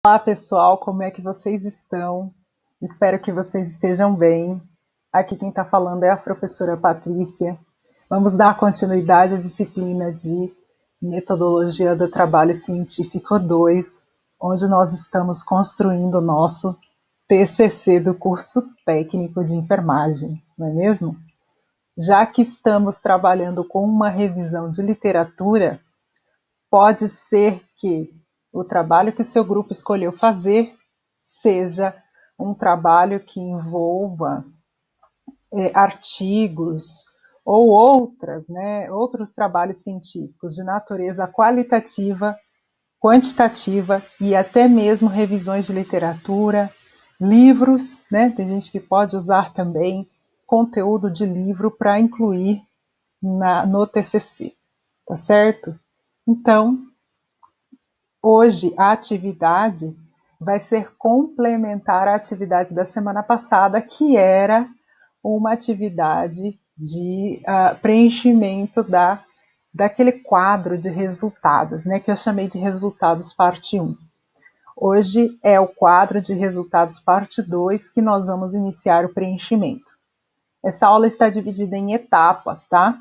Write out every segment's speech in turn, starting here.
Olá pessoal, como é que vocês estão? Espero que vocês estejam bem. Aqui quem está falando é a professora Patrícia. Vamos dar continuidade à disciplina de Metodologia do Trabalho Científico 2, onde nós estamos construindo o nosso TCC do curso técnico de enfermagem, não é mesmo? Já que estamos trabalhando com uma revisão de literatura, pode ser que o trabalho que o seu grupo escolheu fazer seja um trabalho que envolva artigos ou outros trabalhos científicos de natureza qualitativa, quantitativa e até mesmo revisões de literatura, livros, né? Tem gente que pode usar também conteúdo de livro para incluir no TCC, tá certo? Então, hoje, a atividade vai ser complementar à atividade da semana passada, que era uma atividade de preenchimento daquele quadro de resultados, né, que eu chamei de resultados parte 1. Hoje é o quadro de resultados parte 2 que nós vamos iniciar o preenchimento. Essa aula está dividida em etapas, tá?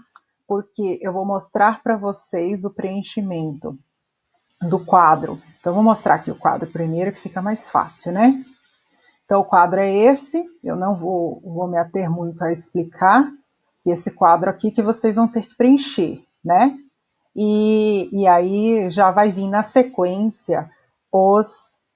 Porque eu vou mostrar para vocês o preenchimento do quadro. Então, vou mostrar aqui o quadro primeiro, que fica mais fácil, né? Então, o quadro é esse. Eu não vou me ater muito a explicar. Que esse quadro aqui que vocês vão ter que preencher, né? E aí já vai vir na sequência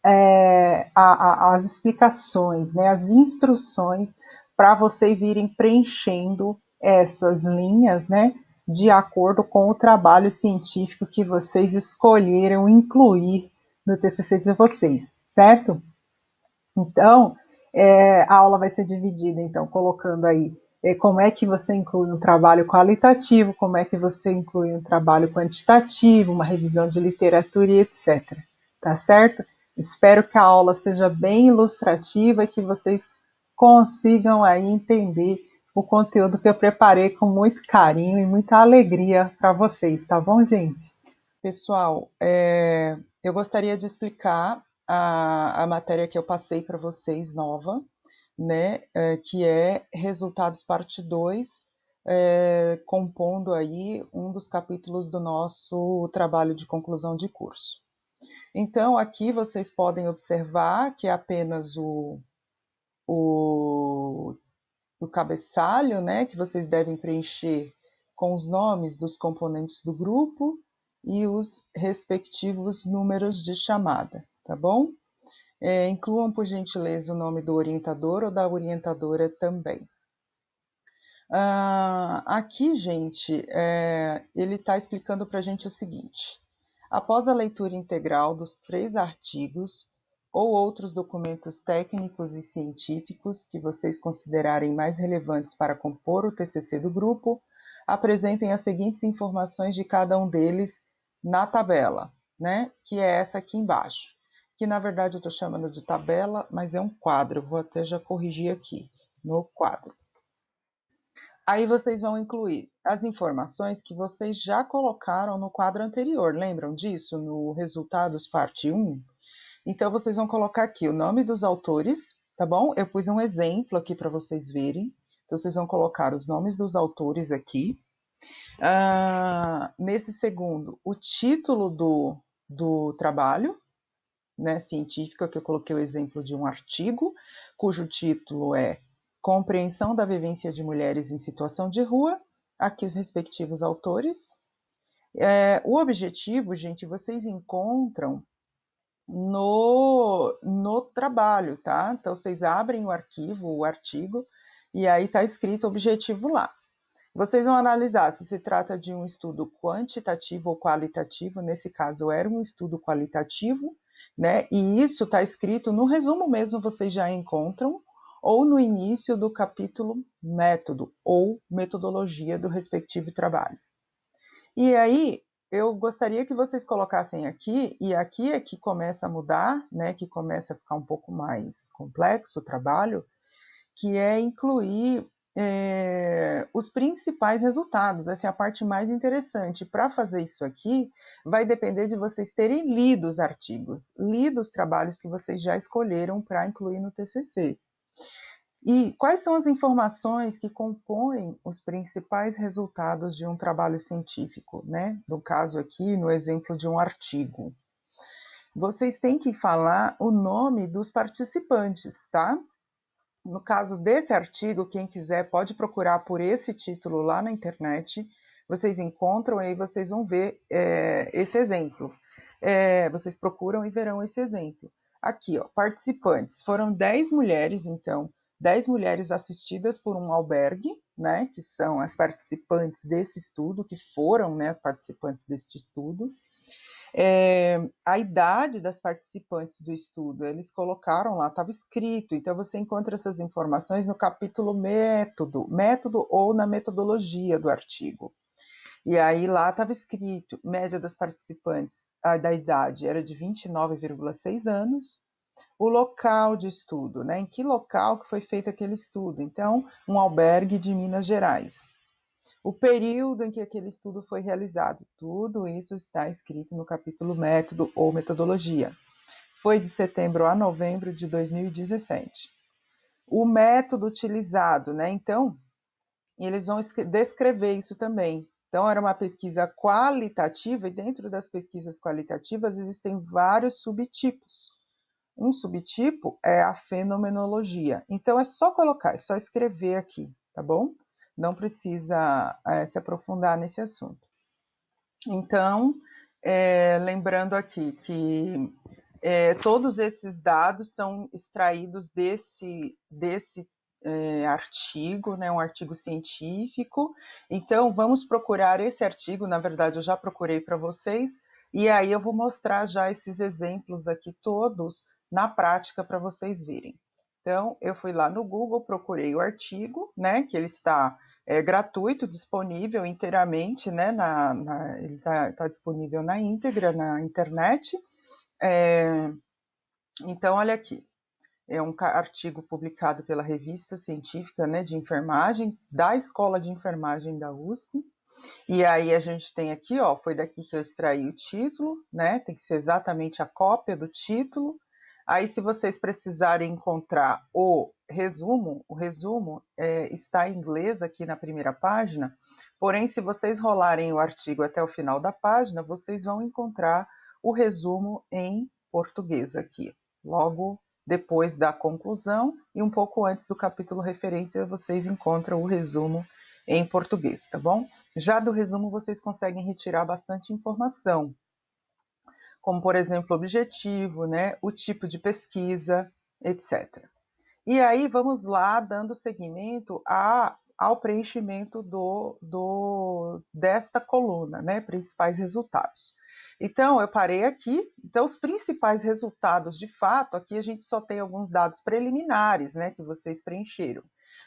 as explicações, né? As instruções para vocês irem preenchendo essas linhas, né? De acordo com o trabalho científico que vocês escolheram incluir no TCC de vocês, certo? Então, a aula vai ser dividida, então, colocando aí como é que você inclui um trabalho qualitativo, como é que você inclui um trabalho quantitativo, uma revisão de literatura e etc. Tá certo? Espero que a aula seja bem ilustrativa e que vocês consigam aí entender o conteúdo que eu preparei com muito carinho e muita alegria para vocês, tá bom, gente? Pessoal, eu gostaria de explicar a matéria que eu passei para vocês nova, né, que é Resultados Parte 2, compondo aí um dos capítulos do nosso trabalho de conclusão de curso. Então, aqui vocês podem observar que é apenas o, o cabeçalho, né, que vocês devem preencher com os nomes dos componentes do grupo e os respectivos números de chamada, tá bom? Incluam, por gentileza, o nome do orientador ou da orientadora também. Aqui, gente, ele está explicando para a gente o seguinte. Após a leitura integral dos 3 artigos ou outros documentos técnicos e científicos que vocês considerarem mais relevantes para compor o TCC do grupo, apresentem as seguintes informações de cada um deles na tabela, né? Que é essa aqui embaixo. Que na verdade eu estou chamando de tabela, mas é um quadro. Eu vou até já corrigir aqui no quadro. Aí vocês vão incluir as informações que vocês já colocaram no quadro anterior. Lembram disso? No Resultados Parte 1? Então, vocês vão colocar aqui o nome dos autores, tá bom? Eu pus um exemplo aqui para vocês verem. Então, vocês vão colocar os nomes dos autores aqui. Nesse segundo, o título do trabalho, né, científico, que eu coloquei o exemplo de um artigo, cujo título é Compreensão da Vivência de Mulheres em Situação de Rua, aqui os respectivos autores. O objetivo, gente, vocês encontram no trabalho, tá? Então, vocês abrem o arquivo, o artigo, e aí está escrito objetivo lá. Vocês vão analisar se se trata de um estudo quantitativo ou qualitativo. Nesse caso, era um estudo qualitativo, né? E isso está escrito no resumo mesmo, vocês já encontram, ou no início do capítulo método ou metodologia do respectivo trabalho. E aí, eu gostaria que vocês colocassem aqui, e aqui é que começa a mudar, né? Que começa a ficar um pouco mais complexo o trabalho, que é incluir os principais resultados. Essa é a parte mais interessante. Para fazer isso aqui, vai depender de vocês terem lido os artigos, lido os trabalhos que vocês já escolheram para incluir no TCC. E quais são as informações que compõem os principais resultados de um trabalho científico, né? No caso aqui, no exemplo de um artigo. Vocês têm que falar o nome dos participantes, tá? No caso desse artigo, quem quiser pode procurar por esse título lá na internet, vocês encontram e aí vocês vão ver esse exemplo. Vocês procuram e verão esse exemplo. Aqui, ó, participantes, foram 10 mulheres, então, 10 mulheres assistidas por um albergue, né, que são as participantes desse estudo, que foram, né, as participantes desse estudo. A idade das participantes do estudo, eles colocaram lá, estava escrito, então você encontra essas informações no capítulo método ou na metodologia do artigo. E aí lá estava escrito, média das participantes, da idade era de 29,6 anos, o local de estudo, né, em que local que foi feito aquele estudo, então um albergue de Minas Gerais. O período em que aquele estudo foi realizado, tudo isso está escrito no capítulo método ou metodologia. Foi de setembro a novembro de 2017. O método utilizado, né? Então, eles vão descrever isso também. Então, era uma pesquisa qualitativa e dentro das pesquisas qualitativas existem vários subtipos. Um subtipo é a fenomenologia. Então, é só colocar, é só escrever aqui, tá bom? Não precisa se aprofundar nesse assunto. Então, lembrando aqui que todos esses dados são extraídos desse artigo, né, um artigo científico. Então, vamos procurar esse artigo, na verdade, eu já procurei para vocês, e aí eu vou mostrar já esses exemplos aqui todos na prática para vocês verem. Então, eu fui lá no Google, procurei o artigo, né, que ele está gratuito, disponível inteiramente, né, ele está disponível na íntegra, na internet. Então, olha aqui, é um artigo publicado pela revista científica, né, de enfermagem, da Escola de Enfermagem da USP, e aí a gente tem aqui, ó, foi daqui que eu extraí o título, né, tem que ser exatamente a cópia do título. Aí, se vocês precisarem encontrar o resumo está em inglês aqui na primeira página, porém, se vocês rolarem o artigo até o final da página, vocês vão encontrar o resumo em português aqui, logo depois da conclusão e um pouco antes do capítulo referência, vocês encontram o resumo em português, tá bom? Já do resumo, vocês conseguem retirar bastante informação, como, por exemplo, o objetivo, né, o tipo de pesquisa, etc. E aí, vamos lá, dando seguimento ao preenchimento desta coluna, né, principais resultados. Então, eu parei aqui. Então, os principais resultados, de fato, aqui a gente só tem alguns dados preliminares, né, que vocês preencheram.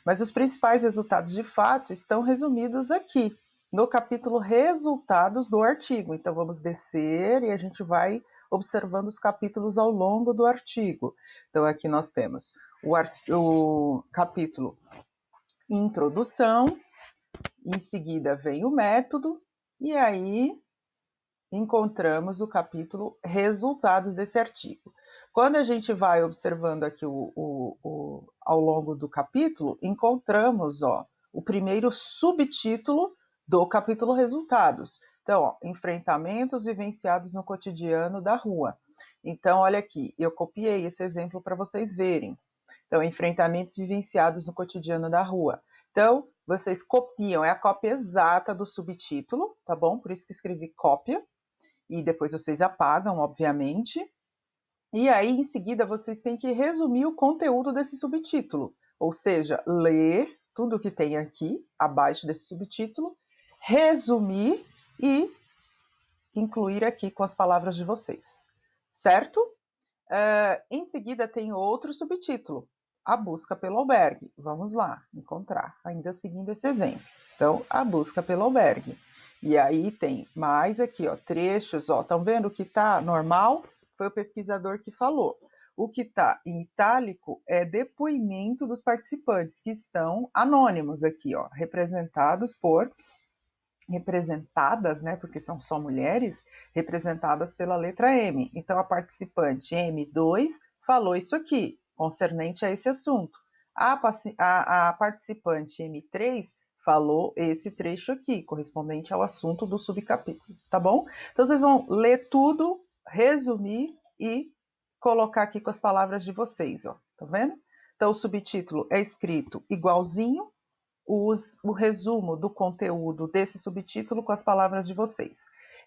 Mas os principais resultados, de fato, estão resumidos aqui, no capítulo resultados do artigo. Então, vamos descer e a gente vai observando os capítulos ao longo do artigo. Então, aqui nós temos o capítulo introdução, em seguida vem o método, e aí encontramos o capítulo resultados desse artigo. Quando a gente vai observando aqui ao longo do capítulo, encontramos o primeiro subtítulo do capítulo resultados. Então, enfrentamentos vivenciados no cotidiano da rua. Então, olha aqui, eu copiei esse exemplo para vocês verem. Então, enfrentamentos vivenciados no cotidiano da rua. Então, vocês copiam, é a cópia exata do subtítulo, tá bom? Por isso que escrevi cópia. E depois vocês apagam, obviamente. E aí, em seguida, vocês têm que resumir o conteúdo desse subtítulo. Ou seja, ler tudo que tem aqui, abaixo desse subtítulo, resumir e incluir aqui com as palavras de vocês. Certo? Em seguida, tem outro subtítulo, a busca pelo albergue. Vamos lá, encontrar, ainda seguindo esse exemplo. Então, a busca pelo albergue. E aí tem mais aqui, trechos, estão vendo que está normal? Foi o pesquisador que falou. O que está em itálico é depoimento dos participantes, que estão anônimos aqui, ó, representadas, né, porque são só mulheres, representadas pela letra M. Então, a participante M2 falou isso aqui, concernente a esse assunto. A participante M3 falou esse trecho aqui, correspondente ao assunto do subcapítulo, tá bom? Então, vocês vão ler tudo, resumir e colocar aqui com as palavras de vocês, ó, tá vendo? Então, o subtítulo é escrito igualzinho, o resumo do conteúdo desse subtítulo com as palavras de vocês.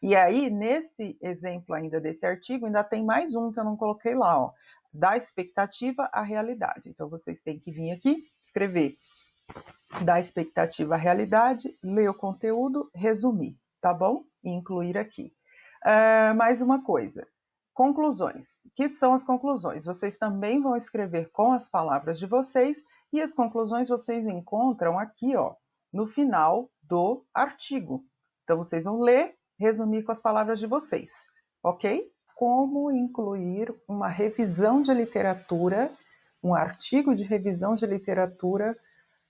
E aí, nesse exemplo ainda desse artigo, ainda tem mais um que eu não coloquei lá, ó, da expectativa à realidade. Então, vocês têm que vir aqui, escrever da expectativa à realidade, ler o conteúdo, resumir, tá bom? E incluir aqui. Mais uma coisa, conclusões. O que são as conclusões? Vocês também vão escrever com as palavras de vocês e as conclusões vocês encontram aqui, ó, no final do artigo. Então, vocês vão ler, resumir com as palavras de vocês, ok? Como incluir uma revisão de literatura, um artigo de revisão de literatura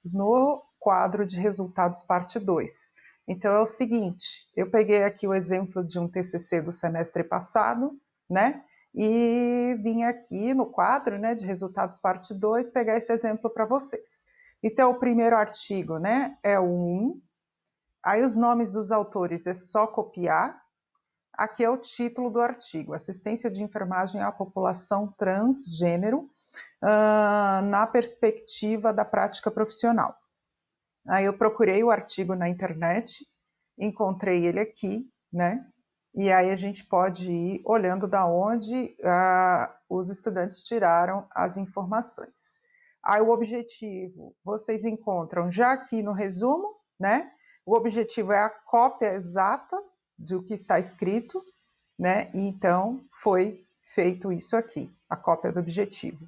no quadro de resultados parte 2. Então, é o seguinte, eu peguei aqui o exemplo de um TCC do semestre passado, né? E vim aqui no quadro, né, de resultados parte 2, pegar esse exemplo para vocês. Então, o primeiro artigo, né, é o 1. Aí, os nomes dos autores é só copiar. Aqui é o título do artigo, Assistência de Enfermagem à População Transgênero, na perspectiva da prática profissional. Aí eu procurei o artigo na internet, encontrei ele aqui, né? E aí a gente pode ir olhando da onde os estudantes tiraram as informações. Aí o objetivo, vocês encontram já aqui no resumo, né? O objetivo é a cópia exata do que está escrito, né? E então foi feito isso aqui, a cópia do objetivo.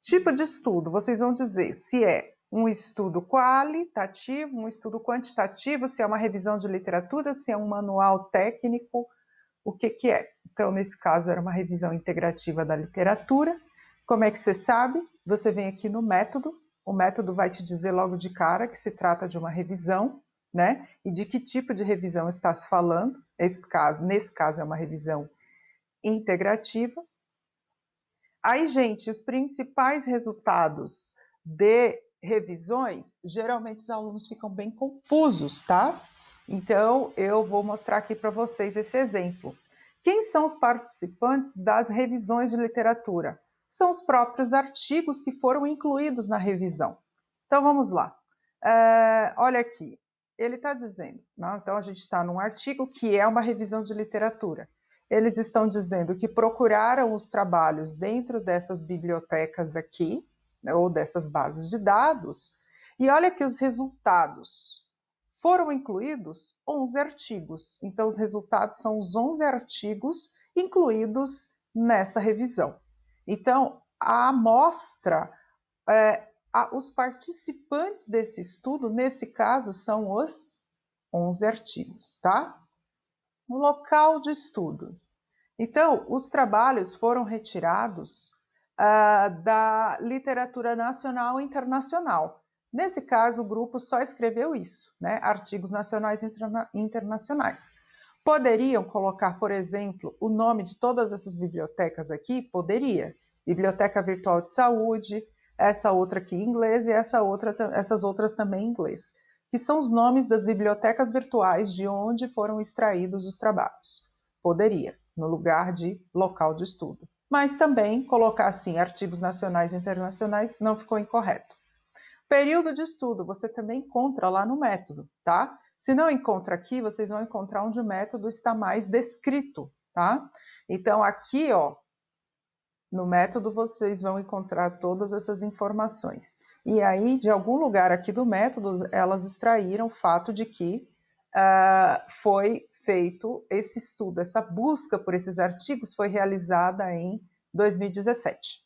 Tipo de estudo, vocês vão dizer se é um estudo qualitativo, um estudo quantitativo, se é uma revisão de literatura, se é um manual técnico, o que que é. Então, nesse caso, era uma revisão integrativa da literatura. Como é que você sabe? Você vem aqui no método, o método vai te dizer logo de cara que se trata de uma revisão, né? E de que tipo de revisão está se falando. Nesse caso, é uma revisão integrativa. Aí, gente, os principais resultados de revisões, geralmente os alunos ficam bem confusos, tá? Então, eu vou mostrar aqui para vocês esse exemplo. Quem são os participantes das revisões de literatura? São os próprios artigos que foram incluídos na revisão. Então, vamos lá. Olha aqui, ele está dizendo, né? Então a gente está num artigo que é uma revisão de literatura. Eles estão dizendo que procuraram os trabalhos dentro dessas bibliotecas aqui, né, ou dessas bases de dados, e olha que os resultados foram incluídos 11 artigos. Então, os resultados são os 11 artigos incluídos nessa revisão. Então, a amostra, os participantes desse estudo, nesse caso, são os 11 artigos, tá? O local de estudo. Então, os trabalhos foram retirados da literatura nacional e internacional. Nesse caso, o grupo só escreveu isso, né? Artigos nacionais e internacionais. Poderiam colocar, por exemplo, o nome de todas essas bibliotecas aqui? Poderia. Biblioteca Virtual de Saúde, essa outra aqui em inglês e essas outras também em inglês, que são os nomes das bibliotecas virtuais de onde foram extraídos os trabalhos. Poderia, no lugar de local de estudo. Mas também colocar assim, artigos nacionais e internacionais, não ficou incorreto. Período de estudo, você também encontra lá no método, tá? Se não encontra aqui, vocês vão encontrar onde o método está mais descrito, tá? Então, aqui, ó, no método vocês vão encontrar todas essas informações. E aí, de algum lugar aqui do método, elas extraíram o fato de que foi feito esse estudo, essa busca por esses artigos foi realizada em 2017.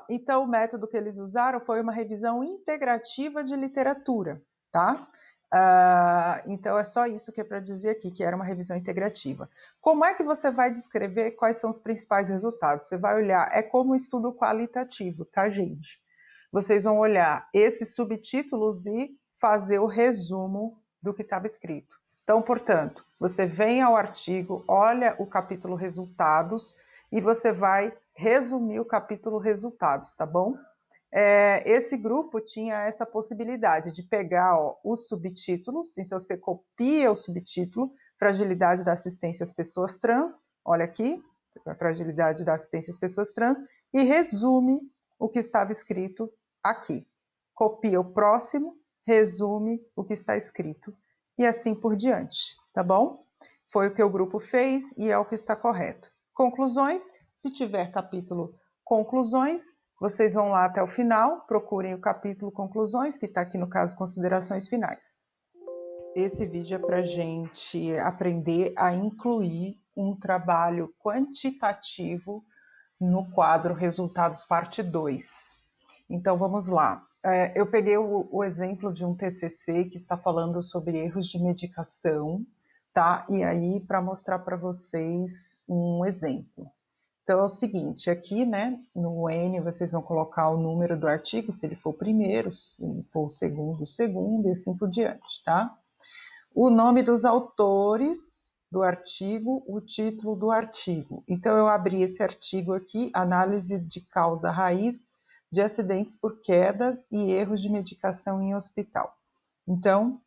Então, o método que eles usaram foi uma revisão integrativa de literatura, tá? Então, é só isso que é para dizer aqui, que era uma revisão integrativa. Como é que você vai descrever quais são os principais resultados? Você vai olhar, é como um estudo qualitativo, tá, gente? Vocês vão olhar esses subtítulos e fazer o resumo do que estava escrito. Então, portanto, você vem ao artigo, olha o capítulo resultados e você vai resumir o capítulo resultados, tá bom? Esse grupo tinha essa possibilidade de pegar os subtítulos, então você copia o subtítulo, fragilidade da assistência às pessoas trans, olha aqui, a fragilidade da assistência às pessoas trans, e resume o que estava escrito aqui. Copia o próximo, resume o que está escrito, e assim por diante, tá bom? Foi o que o grupo fez e é o que está correto. Conclusões, se tiver capítulo conclusões, vocês vão lá até o final, procurem o capítulo conclusões, que está aqui no caso considerações finais. Esse vídeo é para a gente aprender a incluir um trabalho quantitativo no quadro Resultados Parte 2. Então vamos lá. Eu peguei o exemplo de um TCC que está falando sobre erros de medicação, tá? E aí para mostrar para vocês um exemplo. Então é o seguinte, aqui, né, no N vocês vão colocar o número do artigo, se ele for o primeiro, se ele for o segundo, e assim por diante, tá? O nome dos autores do artigo, o título do artigo. Então eu abri esse artigo aqui, análise de causa raiz de acidentes por queda e erros de medicação em hospital. Então,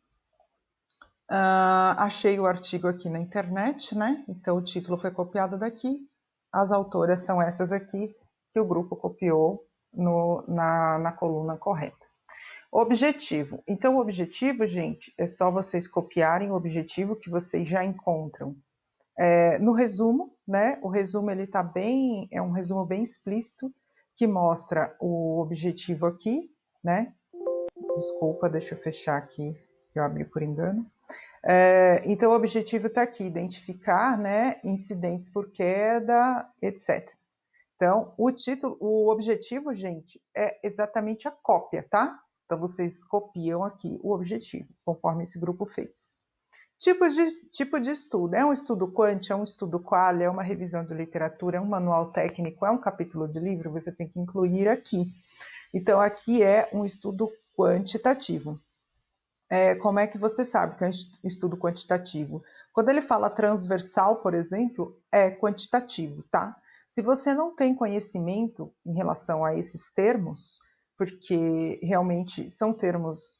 achei o artigo aqui na internet, né? Então o título foi copiado daqui, as autoras são essas aqui que o grupo copiou na coluna correta. Objetivo. Então, o objetivo, gente, é só vocês copiarem o objetivo que vocês já encontram. No resumo, né? O resumo ele tá bem, é um resumo bem explícito que mostra o objetivo aqui, né? Desculpa, deixa eu fechar aqui que eu abri por engano. Então, o objetivo está aqui, identificar, né, incidentes por queda, etc. Então, o objetivo, gente, é exatamente a cópia, tá? Então, vocês copiam aqui o objetivo, conforme esse grupo fez. Tipo de estudo. É um estudo quant, é um estudo qual, é uma revisão de literatura, é um manual técnico, é um capítulo de livro, você tem que incluir aqui. Então, aqui é um estudo quantitativo. Como é que você sabe que é um estudo quantitativo? Quando ele fala transversal, por exemplo, é quantitativo, tá? Se você não tem conhecimento em relação a esses termos, porque realmente são termos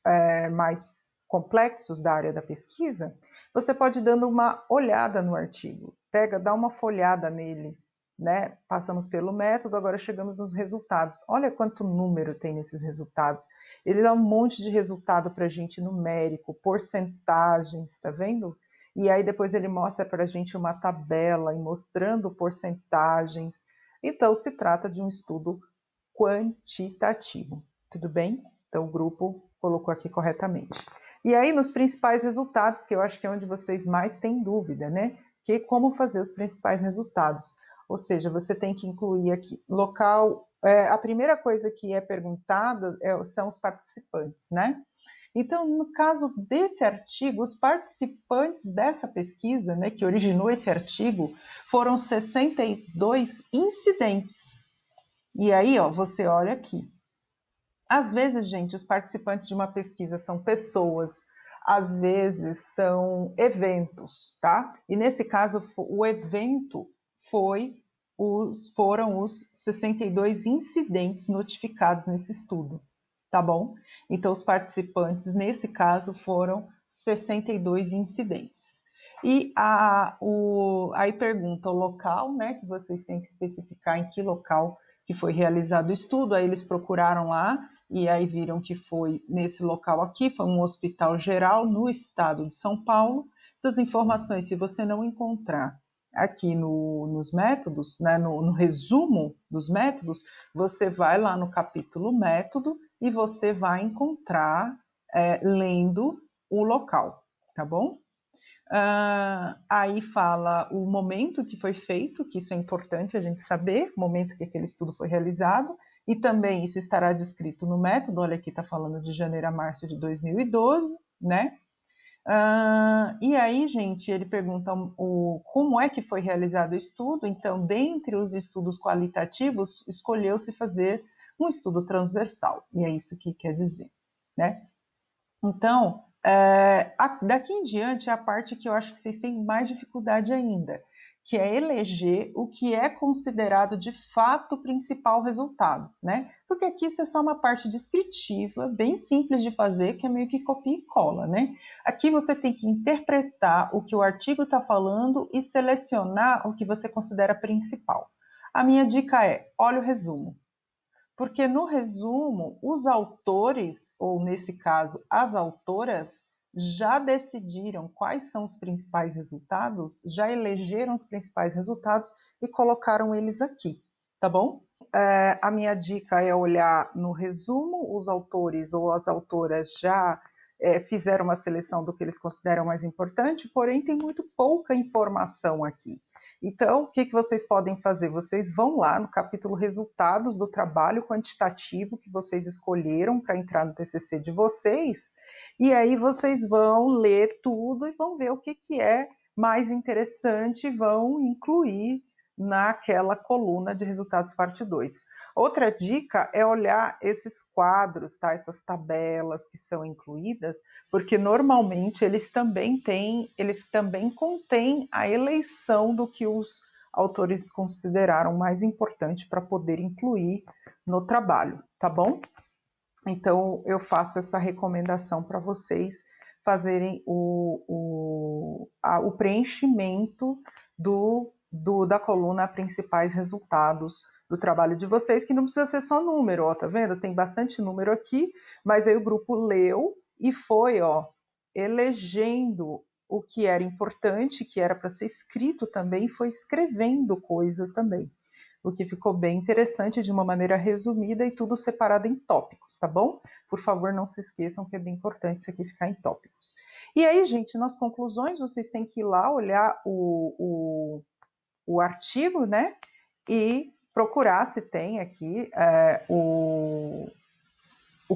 mais complexos da área da pesquisa, você pode ir dando uma olhada no artigo. Dá uma folhada nele, né? Passamos pelo método, agora chegamos nos resultados. Olha quanto número tem nesses resultados. Ele dá um monte de resultado para a gente numérico, porcentagens, tá vendo? E aí depois ele mostra para a gente uma tabela e mostrando porcentagens. Então se trata de um estudo quantitativo, tudo bem? Então o grupo colocou aqui corretamente. E aí nos principais resultados, que eu acho que é onde vocês mais têm dúvida, né? Que como fazer os principais resultados. Ou seja, você tem que incluir aqui local. A primeira coisa que é perguntada são os participantes, né? Então, no caso desse artigo, os participantes dessa pesquisa, né, que originou esse artigo, foram 62 incidentes. E aí, ó, você olha aqui. Às vezes, gente, os participantes de uma pesquisa são pessoas, às vezes são eventos, tá? E nesse caso, o evento foram os 62 incidentes notificados nesse estudo, tá bom? Então, os participantes, nesse caso, foram 62 incidentes. E aí pergunta o local, né, que vocês têm que especificar em que local que foi realizado o estudo, aí eles procuraram lá, e aí viram que foi nesse local aqui, foi um hospital geral no estado de São Paulo. Essas informações, se você não encontrar aqui nos métodos, né, no resumo dos métodos, você vai lá no capítulo método e você vai encontrar lendo o local, tá bom? Aí fala o momento que foi feito, que isso é importante a gente saber, o momento que aquele estudo foi realizado, e também isso estará descrito no método, olha aqui está falando de janeiro a março de 2012, né? E aí, gente, ele pergunta como é que foi realizado o estudo. Então, dentre os estudos qualitativos, escolheu-se fazer um estudo transversal, e é isso que quer dizer, né? Então, daqui em diante é a parte que eu acho que vocês têm mais dificuldade ainda, que é eleger o que é considerado de fato o principal resultado, né? Porque aqui isso é só uma parte descritiva, bem simples de fazer, que é meio que copia e cola, né? Aqui você tem que interpretar o que o artigo está falando e selecionar o que você considera principal. A minha dica é: olha o resumo. Porque no resumo, os autores, ou nesse caso, as autoras, já decidiram quais são os principais resultados, já elegeram os principais resultados e colocaram eles aqui, tá bom? A minha dica é olhar no resumo, os autores ou as autoras já fizeram uma seleção do que eles consideram mais importante, porém tem muito pouca informação aqui. Então, o que vocês podem fazer? Vocês vão lá no capítulo Resultados do trabalho quantitativo que vocês escolheram para entrar no TCC de vocês, e aí vocês vão ler tudo e vão ver o que é mais interessante e vão incluir naquela coluna de resultados parte 2. Outra dica é olhar esses quadros, tá? Essas tabelas que são incluídas, porque normalmente eles também contêm a eleição do que os autores consideraram mais importante para poder incluir no trabalho, tá bom? Então eu faço essa recomendação para vocês fazerem o preenchimento da coluna principais resultados do trabalho de vocês, que não precisa ser só número, ó, tá vendo? Tem bastante número aqui, mas aí o grupo leu e foi, ó, elegendo o que era importante, que era para ser escrito também, foi escrevendo coisas também. O que ficou bem interessante, de uma maneira resumida e tudo separado em tópicos, tá bom? Por favor, não se esqueçam que é bem importante isso aqui ficar em tópicos. E aí, gente, nas conclusões, vocês têm que ir lá olhar o artigo, né? E procurar se tem aqui o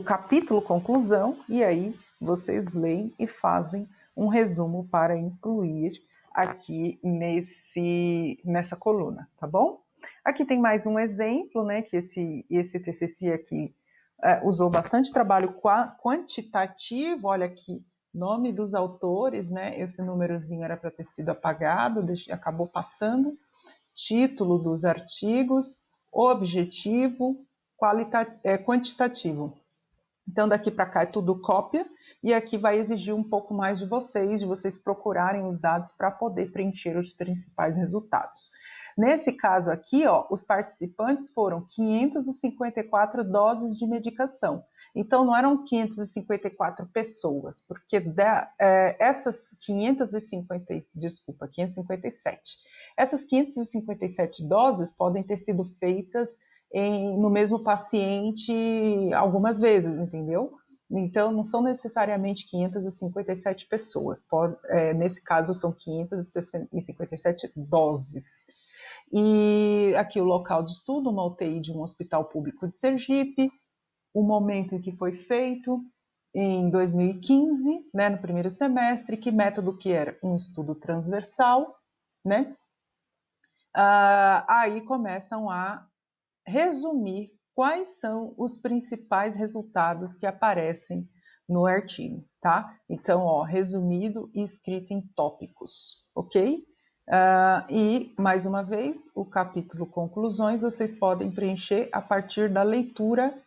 capítulo conclusão, e aí vocês leem e fazem um resumo para incluir aqui nessa coluna, tá bom? Aqui tem mais um exemplo, né, que esse TCC aqui usou bastante trabalho quantitativo, olha aqui, nome dos autores, né, esse númerozinho era para ter sido apagado, acabou passando, título dos artigos, objetivo, quantitativo. Então, daqui para cá é tudo cópia, e aqui vai exigir um pouco mais de vocês procurarem os dados para poder preencher os principais resultados. Nesse caso aqui, ó, os participantes foram 554 doses de medicação. Então, não eram 554 pessoas, porque essas 557. Essas 557 doses podem ter sido feitas no mesmo paciente algumas vezes, entendeu? Então, não são necessariamente 557 pessoas, nesse caso são 557 doses. E aqui o local de estudo, uma UTI de um hospital público de Sergipe, o momento em que foi feito, em 2015, né, no primeiro semestre, que método que era? Um estudo transversal, né? Aí começam a resumir quais são os principais resultados que aparecem no artigo, tá? Então, ó, resumido e escrito em tópicos, ok? E, mais uma vez, o capítulo conclusões vocês podem preencher a partir da leitura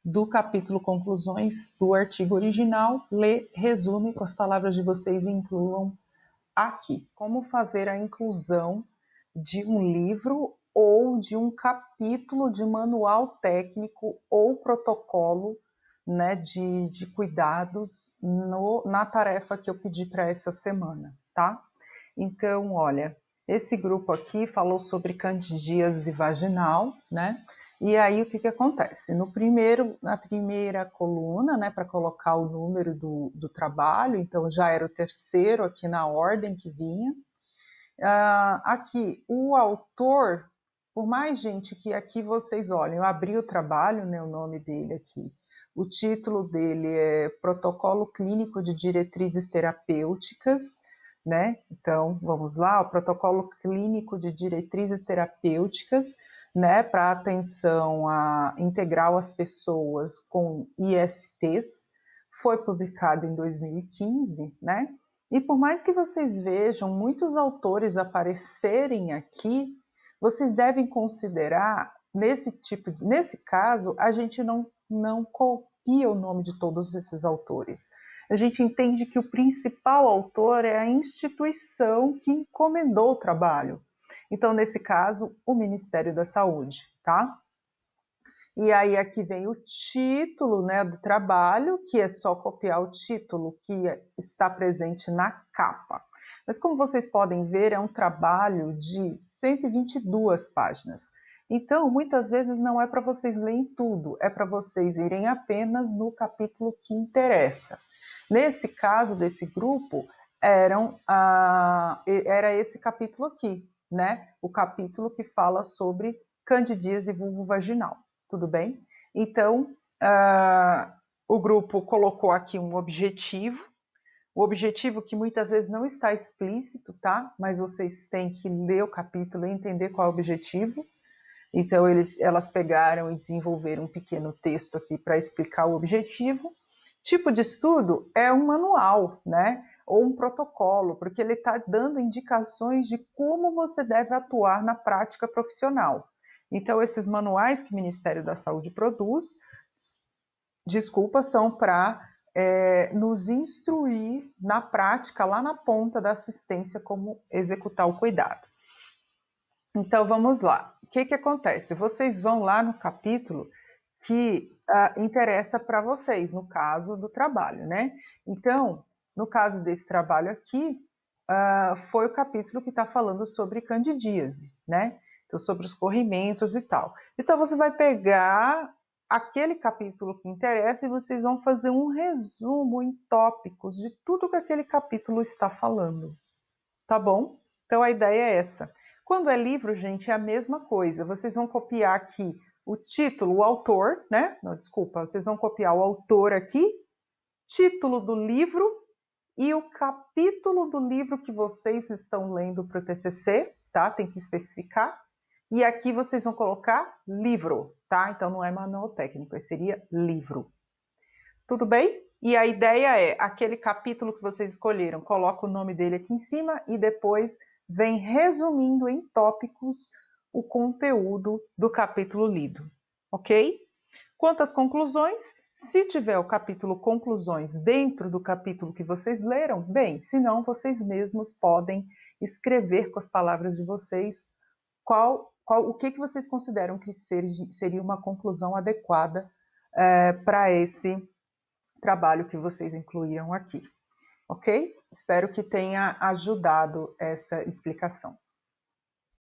do capítulo conclusões do artigo original, lê, resume com as palavras de vocês e incluam aqui. Como fazer a inclusão de um livro ou de um capítulo de manual técnico ou protocolo, né, de cuidados na tarefa que eu pedi para essa semana, tá? Então, olha, esse grupo aqui falou sobre candidíase vaginal, né? E aí o que acontece? Na primeira coluna, né, para colocar o número do trabalho, então já era o terceiro aqui na ordem que vinha. Aqui, o autor, por mais gente que aqui vocês olhem, eu abri o trabalho, né, o nome dele aqui. O título dele é Protocolo Clínico de Diretrizes Terapêuticas, né? Então, vamos lá, o Protocolo Clínico de Diretrizes Terapêuticas, né, para atenção integral às pessoas com ISTs, foi publicado em 2015, né? E por mais que vocês vejam muitos autores aparecerem aqui, vocês devem considerar, nesse caso, a gente não copia o nome de todos esses autores. A gente entende que o principal autor é a instituição que encomendou o trabalho. Então, nesse caso, o Ministério da Saúde, tá? E aí aqui vem o título, né, do trabalho, que é só copiar o título que está presente na capa. Mas como vocês podem ver, é um trabalho de 122 páginas. Então, muitas vezes não é para vocês lerem tudo, é para vocês irem apenas no capítulo que interessa. Nesse caso desse grupo, era esse capítulo aqui, né? O capítulo que fala sobre candidíase vulvovaginal. Tudo bem? Então, o grupo colocou aqui um objetivo, o objetivo que muitas vezes não está explícito, tá? Mas vocês têm que ler o capítulo e entender qual é o objetivo. Então, elas pegaram e desenvolveram um pequeno texto aqui para explicar o objetivo. Tipo de estudo é um manual, né? Ou um protocolo, porque ele está dando indicações de como você deve atuar na prática profissional. Então, esses manuais que o Ministério da Saúde produz, são para nos instruir na prática, lá na ponta da assistência, como executar o cuidado. Então, vamos lá. O que acontece? Vocês vão lá no capítulo que interessa para vocês, no caso do trabalho, né? Então, no caso desse trabalho aqui, foi o capítulo que está falando sobre candidíase, né? Então, sobre os corrimentos e tal. Então, você vai pegar aquele capítulo que interessa e vocês vão fazer um resumo em tópicos de tudo que aquele capítulo está falando, tá bom? Então, a ideia é essa. Quando é livro, gente, é a mesma coisa. Vocês vão copiar aqui o título, o autor, né? Não, desculpa, vocês vão copiar o autor aqui, título do livro e o capítulo do livro que vocês estão lendo para o TCC, tá? Tem que especificar. E aqui vocês vão colocar livro, tá? Então não é manual técnico, seria livro. Tudo bem? E a ideia é, aquele capítulo que vocês escolheram, coloca o nome dele aqui em cima e depois vem resumindo em tópicos o conteúdo do capítulo lido, ok? Quanto às conclusões, se tiver o capítulo conclusões dentro do capítulo que vocês leram, bem, se não, vocês mesmos podem escrever com as palavras de vocês o que vocês consideram que seria uma conclusão adequada para esse trabalho que vocês incluíram aqui, ok? Espero que tenha ajudado essa explicação.